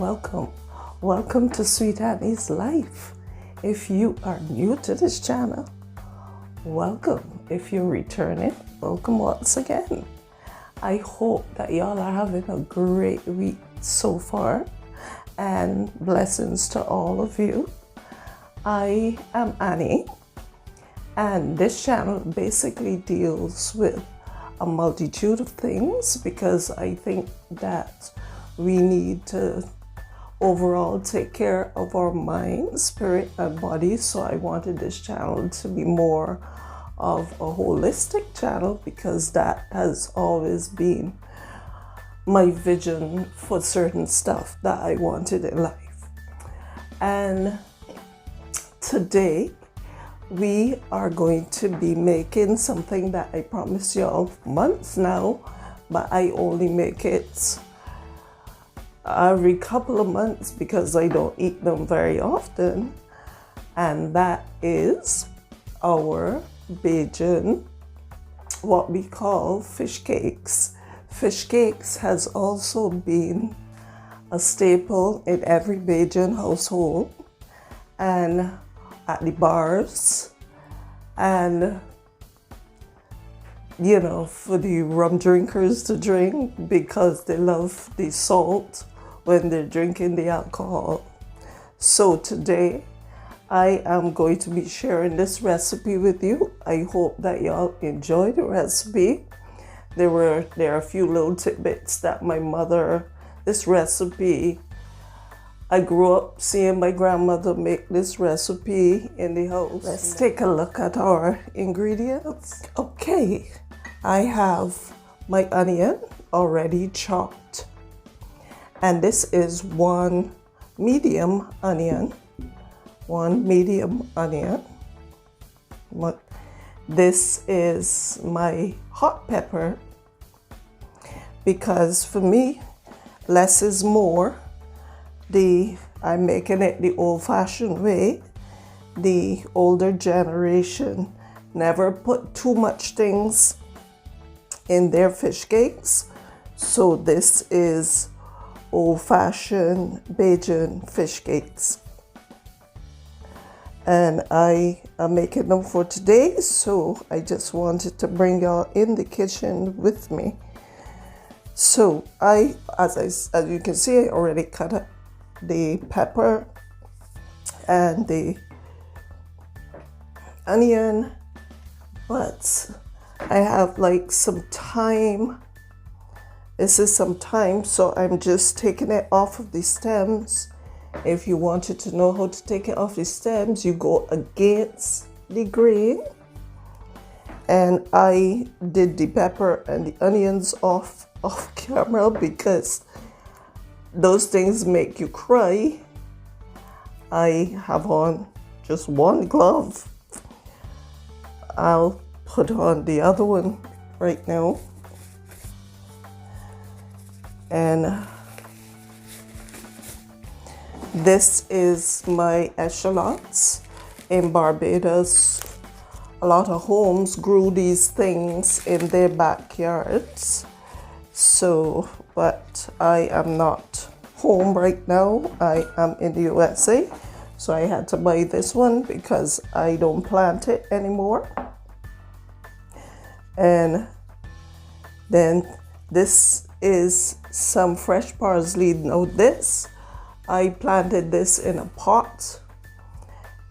Welcome to Sweet Annie's Life. If you are new to this channel, welcome. If you're returning, welcome once again. I hope that y'all are having a great week so far, and blessings to all of you. I am Annie, and this channel basically deals with a multitude of things because I think that we need to overall take care of our mind, spirit, and body. So I wanted this channel to be more of a holistic channel because that has always been my vision for certain stuff that I wanted in life. And today we are going to be making something that I promised y'all months now, but I only make it every couple of months because I don't eat them very often, and that is our Bajan, what we call fish cakes. Fish cakes has also been a staple in every Bajan household and at the bars, and for the rum drinkers to drink because they love the salt when they're drinking the alcohol. So today I am going to be sharing this recipe with you. I hope that y'all enjoy the recipe. There are a few little tidbits that this recipe, I grew up seeing my grandmother make this recipe in the house. Let's take a look at our ingredients. Okay, I have my onion already chopped, and this is one medium onion. This is my hot pepper because for me, less is more. I'm making it the old-fashioned way. The older generation never put too much things in their fish cakes. So this is old-fashioned Bajan fish cakes. And I am making them for today, so I just wanted to bring y'all in the kitchen with me. So as you can see, I already cut up the pepper and the onion, but I have like some thyme. This is some thyme, so I'm just taking it off of the stems. If you wanted to know how to take it off the stems, you go against the grain. And I did the pepper and the onions off camera because those things make you cry. I have on just one glove. I'll put on the other one right now. And this is my eschalots. In Barbados, a lot of homes grew these things in their backyards. So, but I am not home right now. I am in the USA. So I had to buy this one because I don't plant it anymore. And then this is some fresh parsley. Now this, I planted this in a pot,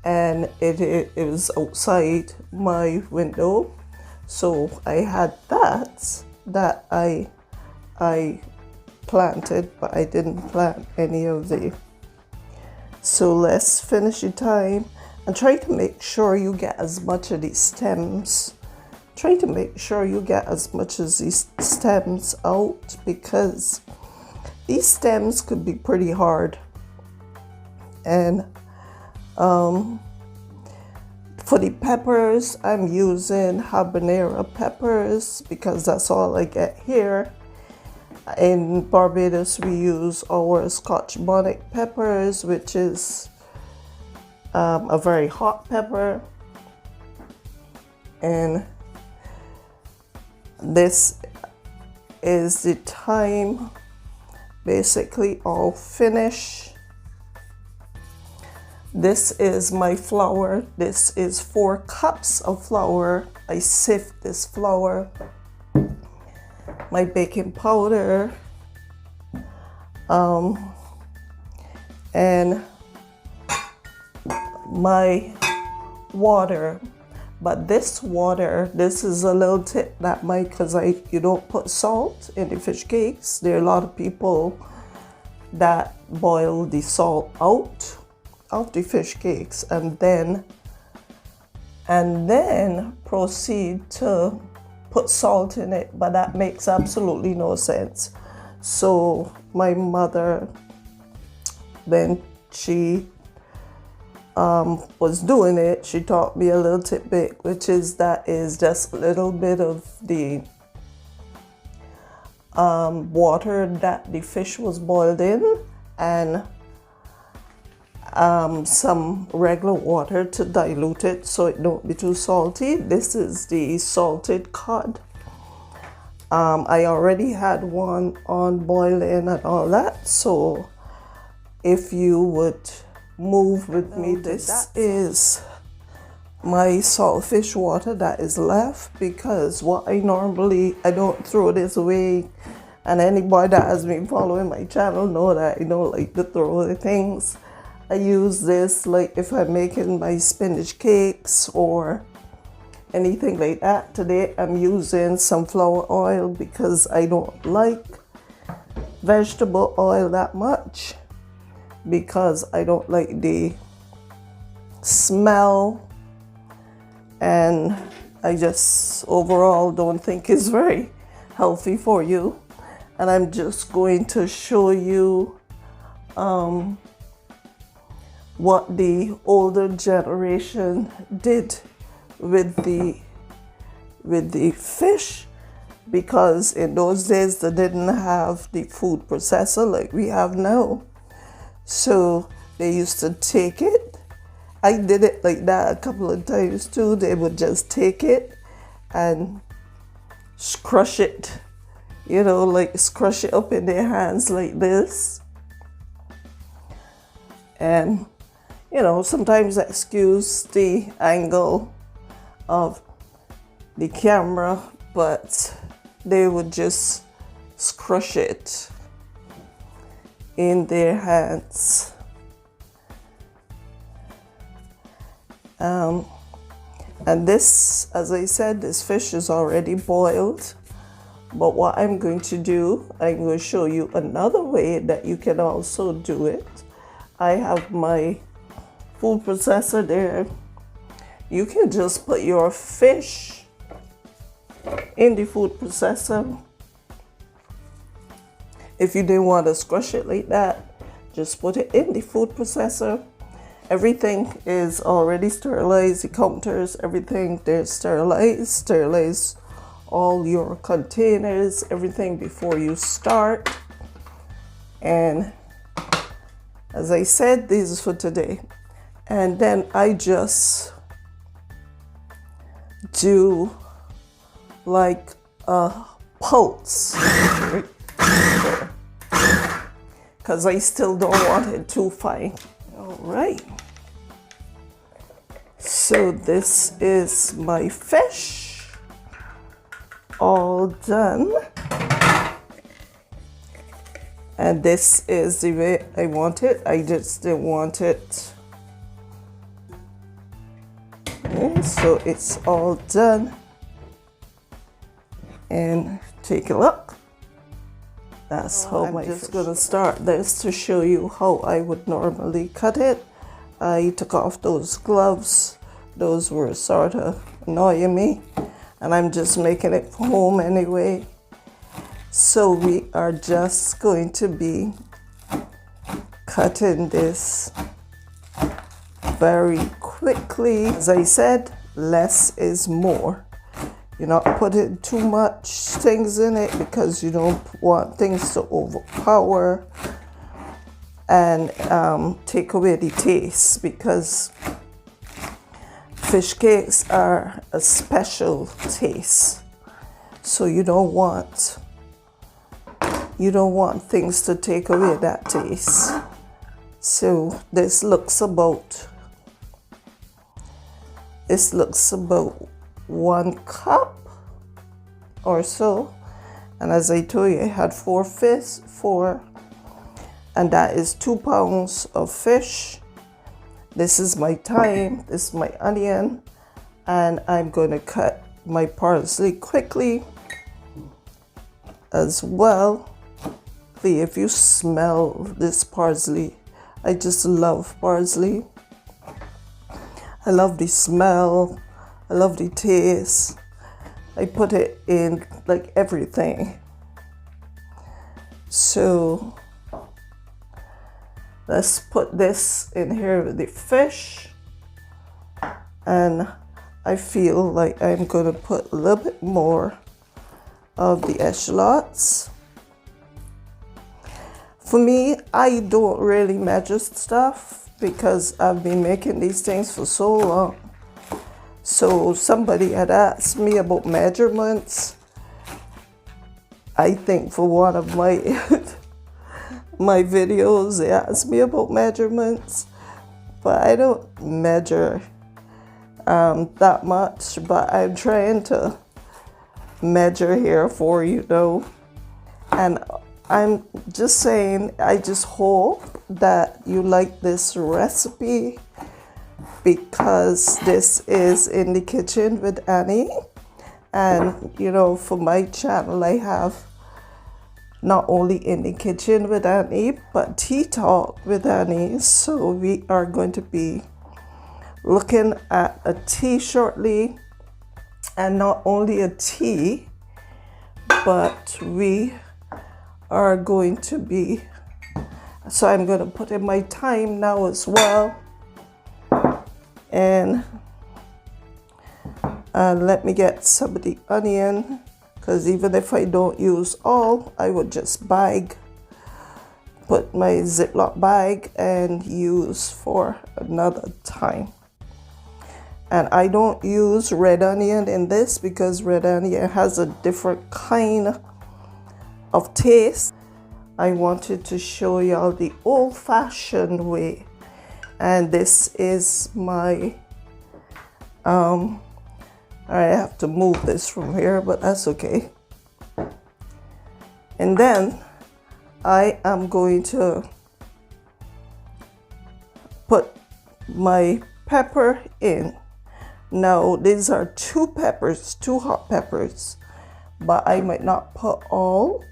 and it was outside my window. So I had that I planted, but I didn't plant any of the. So let's finish the thyme and try to make sure you get as much of these stems. Try to make sure you get as much of these stems out because these stems could be pretty hard. And for the peppers, I'm using habanero peppers because that's all I get here. In Barbados, we use our Scotch bonnet peppers, which is a very hot pepper. And this is the thyme basically all finished. This is my flour. This is 4 cups of flour. I sift this flour. My baking powder. And my water. But this water, this is a little tip that because you don't put salt in the fish cakes. There are a lot of people that boil the salt out of the fish cakes and then proceed to put salt in it, but that makes absolutely no sense. So my mother, when she was doing it, she taught me a little tidbit, which is just a little bit of the water that the fish was boiled in and some regular water to dilute it so it don't be too salty. This is the salted cod. I already had one on boiling and all that, so if you would move with me, this is my saltfish water that is left, because what I don't throw this away, and anybody that has been following my channel know that I don't like to throw away things. I use this like if I'm making my spinach cakes or anything like that. Today I'm using sunflower oil because I don't like vegetable oil that much, because I don't like the smell, and I just overall don't think it's very healthy for you. And I'm just going to show you what the older generation did with the fish, because in those days they didn't have the food processor like we have now. So they used to take it. I did it like that a couple of times too. They would just take it and crush it, like crush it up in their hands like this. And, sometimes excuse the angle of the camera, but they would just crush it in their hands. And this, as I said, this fish is already boiled. But what I'm going to do, I'm going to show you another way that you can also do it. I have my food processor there. You can just put your fish in the food processor. If you didn't want to squash it like that, just put it in the food processor. Everything is already sterilized. The counters, everything, they're sterilized. Sterilize all your containers, everything before you start. And as I said, this is for today. And then I just do like a pulse, because I still don't want it too fine. All right. So this is my fish all done. And this is the way I want it. I just didn't want it. Okay, so it's all done. And take a look. That's how I'm just gonna start this to show you how I would normally cut it. I took off those gloves. Those were sort of annoying me. And I'm just making it for home anyway. So we are just going to be cutting this very quickly. As I said, less is more. You're not putting too much things in it because you don't want things to overpower and take away the taste, because fish cakes are a special taste. So you don't want You don't want things to take away that taste. So this looks about 1 cup or so. And as I told you, I had 4 fish, and that is 2 pounds of fish. This is my thyme, this is my onion, and I'm going to cut my parsley quickly as well. See if you smell this parsley. I just love parsley. I love the smell, I love the taste. I put it in like everything. So let's put this in here with the fish. And I feel like I'm gonna put a little bit more of the eschalots. For me, I don't really measure stuff because I've been making these things for so long. So somebody had asked me about measurements. I think for one of my my videos, they asked me about measurements, but I don't measure that much, but I'm trying to measure here for you though. And I'm just saying, I just hope that you like this recipe, because this is in the kitchen with Annie. And you know, for my channel, I have not only in the kitchen with Annie, but tea talk with Annie. So we are going to be looking at a tea shortly, and not only a tea, but we are going to be, so I'm going to put in my thyme now as well. And let me get some of the onion, because even if I don't use all, I would just put my Ziploc bag and use for another time. And I don't use red onion in this because red onion has a different kind of taste. I wanted to show y'all the old-fashioned way, and this is my I have to move this from here, but that's okay. And then I am going to put my pepper in. Now these are 2 peppers, 2 hot peppers, but I might not put all,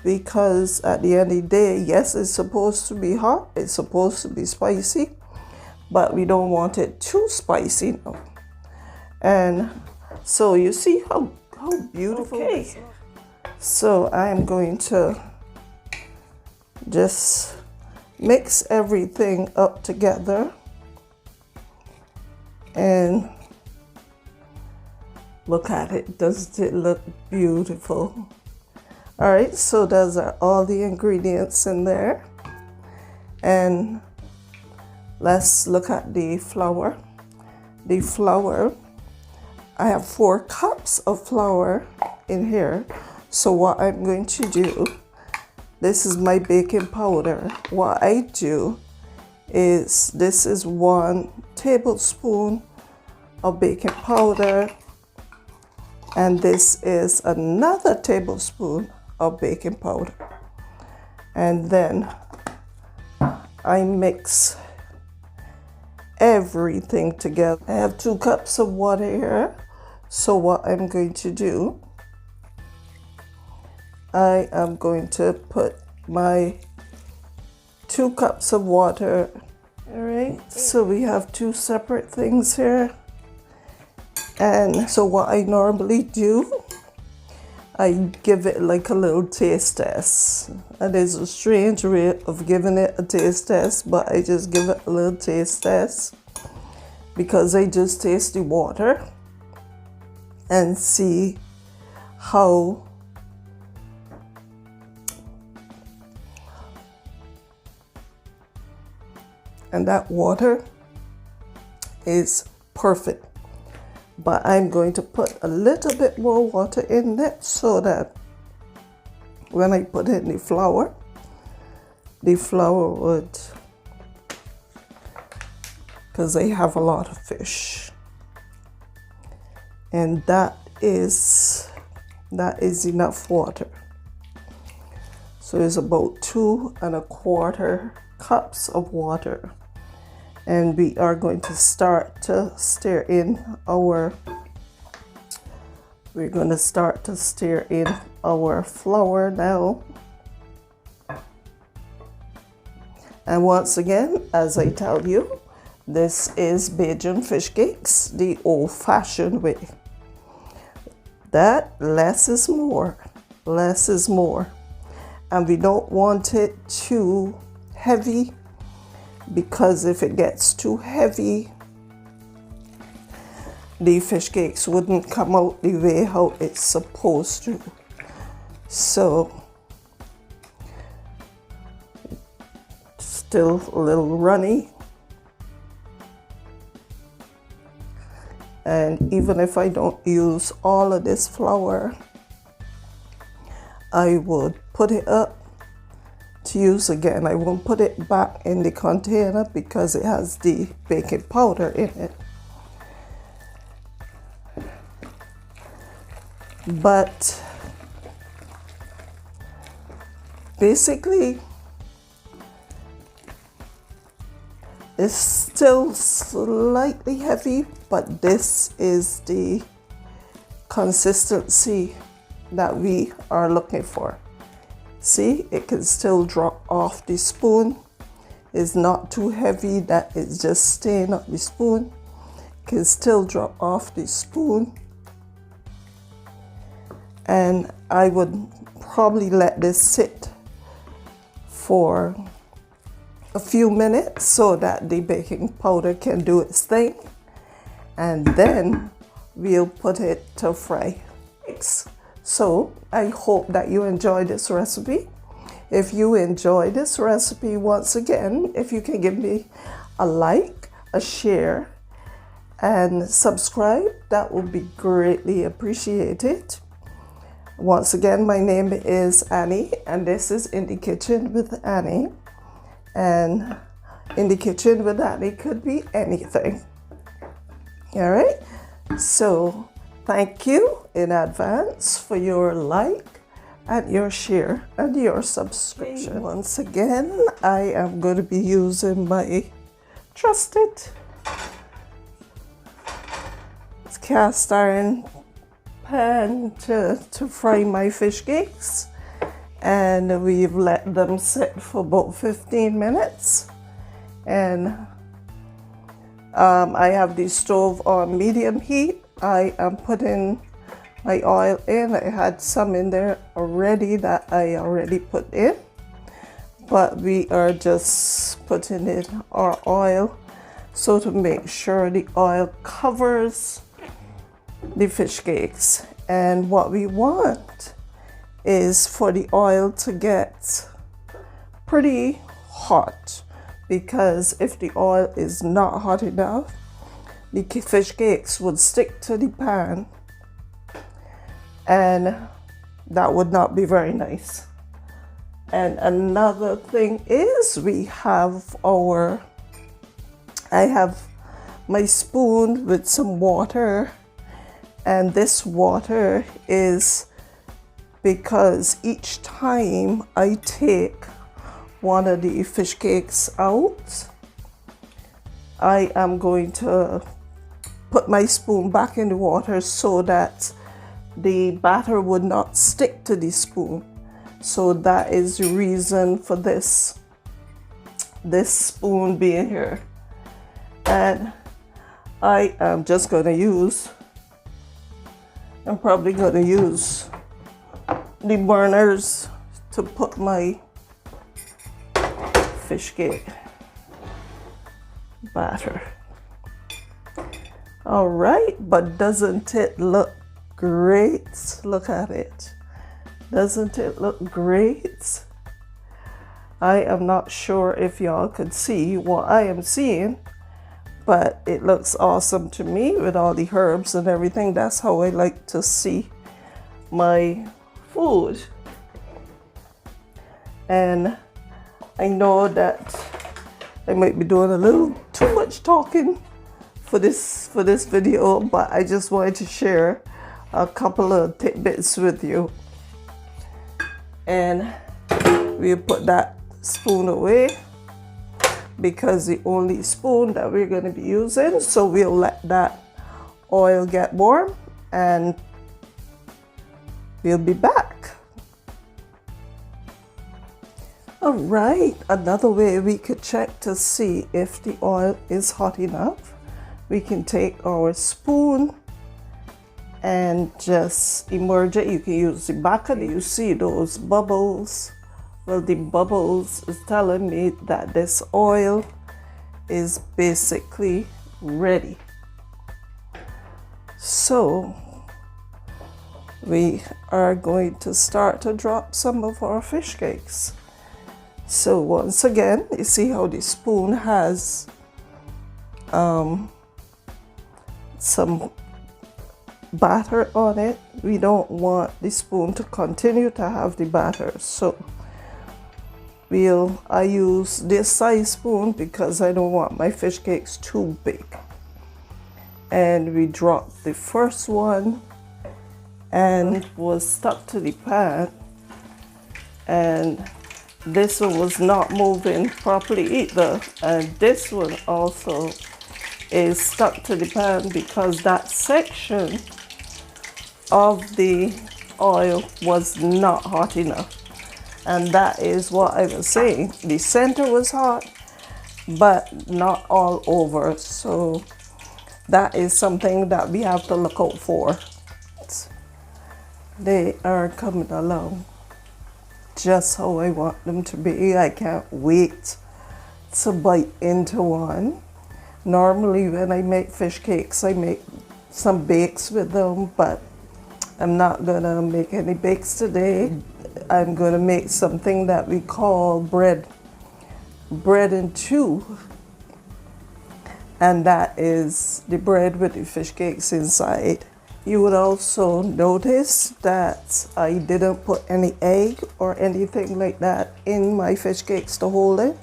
because at the end of the day, yes, it's supposed to be hot, it's supposed to be spicy, but we don't want it too spicy now. And so you see how beautiful. Okay, so I'm going to just mix everything up together, and look at it. Doesn't it look beautiful? All right, so those are all the ingredients in there. And let's look at the flour. The flour, I have 4 cups of flour in here. So what I'm going to do, this is my baking powder. What I do is, this is 1 tablespoon of baking powder, and this is another tablespoon of baking powder. And then I mix everything together. I have 2 cups of water here. So what I'm going to do, I am going to put my 2 cups of water. All right, so we have 2 separate things here. And so what I normally do, I give it like a little taste test. And there's a strange way of giving it a taste test, but I just give it a little taste test, because I just taste the water and see how and that water is perfect. But I'm going to put a little bit more water in it so that when I put in the flour would, because I have a lot of fish, and that is enough water. So it's about 2¼ cups of water, and we are going to start to stir in our flour now. And once again, as I tell you, this is Bajan Fish Cakes the old-fashioned way. That less is more. And we don't want it too heavy, because if it gets too heavy, the fish cakes wouldn't come out the way how it's supposed to. So still a little runny. And even if I don't use all of this flour, I would put it up to use again. I won't put it back in the container because it has the baking powder in it. But basically, it's still slightly heavy, but this is the consistency that we are looking for. See, it can still drop off the spoon. It's not too heavy that it's just staying on the spoon. It can still drop off the spoon. And I would probably let this sit for a few minutes so that the baking powder can do its thing, and then we'll put it to fry. So I hope that you enjoy this recipe. If you enjoy this recipe, once again, if you can give me a like, a share, and subscribe, that would be greatly appreciated. Once again, my name is Annie, and this is In the Kitchen with Annie. And In the Kitchen with Annie could be anything. All right? So thank you in advance for your like and your share and your subscription. Once again, I am going to be using my trusted cast iron pan to fry my fish cakes, and we've let them sit for about 15 minutes. And I have the stove on medium heat. I am putting my oil in. I had some in there already that I already put in, but we are just putting in our oil so to make sure the oil covers the fish cakes. And what we want is for the oil to get pretty hot, because if the oil is not hot enough, the fish cakes would stick to the pan, and that would not be very nice. And another thing is I have my spoon with some water, and this water is because each time I take one of the fish cakes out, I am going to put my spoon back in the water so that the batter would not stick to the spoon. So that is the reason for this spoon being here. And I am just going to use, I'm probably going to use the burners to put my fish cake batter. All right, but doesn't it look great? Look at it. Doesn't it look great? I am not sure if y'all could see what I am seeing, but it looks awesome to me with all the herbs and everything. That's how I like to see my food. And I know that I might be doing a little too much talking for this video, but I just wanted to share a couple of tidbits with you. And we'll put that spoon away because the only spoon that we're going to be using. So we'll let that oil get warm and we'll be back. All right, another way we could check to see if the oil is hot enough, we can take our spoon and just immerse it. You can use the back of it. You see those bubbles? Well, the bubbles is telling me that this oil is basically ready. So we are going to start to drop some of our fish cakes. So once again, you see how the spoon has some batter on it. We don't want the spoon to continue to have the batter. So I use this size spoon because I don't want my fish cakes too big. And we dropped the first one and it was stuck to the pan, and this one was not moving properly either, and this one also is stuck to the pan because that section of the oil was not hot enough. And that is what I was saying. The center was hot, but not all over. So that is something that we have to look out for. They are coming along just how I want them to be. I can't wait to bite into one. Normally when I make fish cakes, I make some bakes with them, but I'm not gonna make any bakes today. I'm gonna make something that we call bread and chew. And that is the bread with the fish cakes inside. You would also notice that I didn't put any egg or anything like that in my fish cakes to hold it,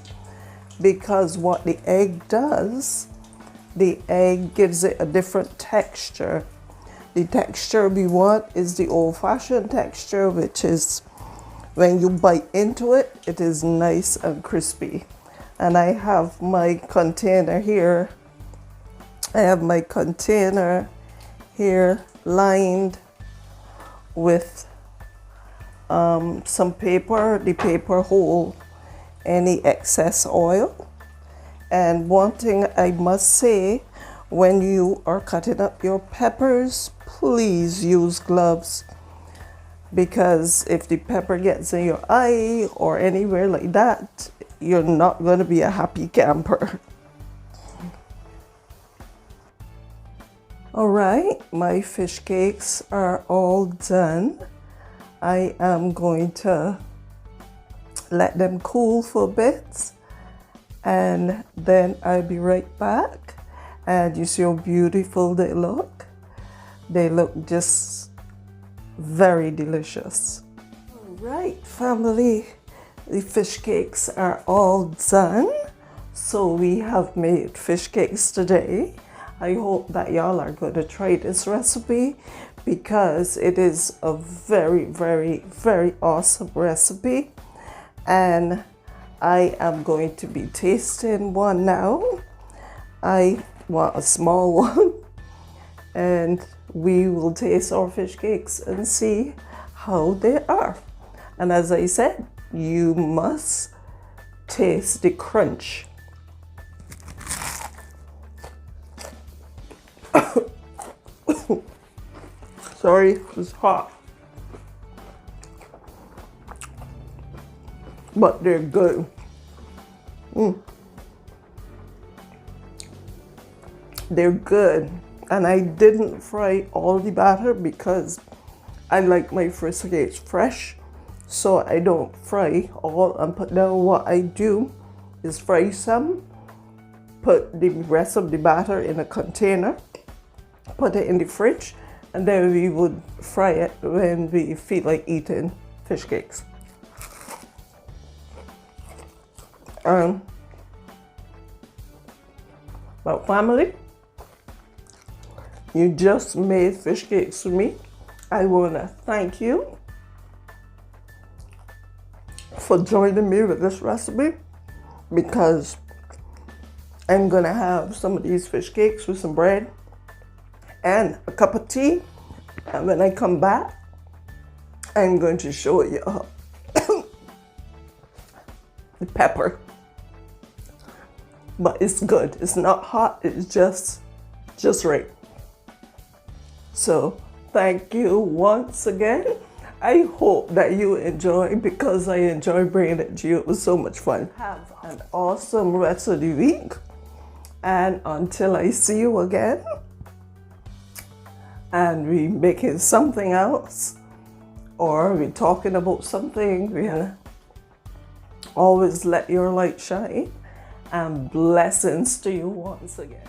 because what the egg does, the egg gives it a different texture. The texture we want is the old-fashioned texture, which is when you bite into it, it is nice and crispy. And I have my container here. I have my container here lined with some paper. The paper hold any excess oil. And one thing I must say, when you are cutting up your peppers, please use gloves, because if the pepper gets in your eye or anywhere like that, you're not going to be a happy camper. All right, my fish cakes are all done. I am going to let them cool for a bit, and then I'll be right back. And you see how beautiful they look. They look just very delicious. All right, family, the fish cakes are all done. So we have made fish cakes today. I hope that y'all are going to try this recipe, because it is a very, very, very awesome recipe. And I am going to be tasting one now. I want a small one, and we will taste our fish cakes and see how they are. And as I said, you must taste the crunch. Sorry, it's hot. But they're good. They're good. And I didn't fry all the batter because I like my fish cakes fresh. So I don't fry all and put down. What I do is fry some, put the rest of the batter in a container, put it in the fridge, and then we would fry it when we feel like eating fish cakes. But family, you just made fish cakes for me. I want to thank you for joining me with this recipe, because I'm going to have some of these fish cakes with some bread and a cup of tea. And when I come back, I'm going to show you the pepper. But it's good. It's not hot. It's just right. So thank you once again. I hope that you enjoy, because I enjoy bringing it to you. It was so much fun. Have an awesome rest of the week. And until I see you again, and we making something else, or we talking about something, we always let your light shine, and blessings to you once again.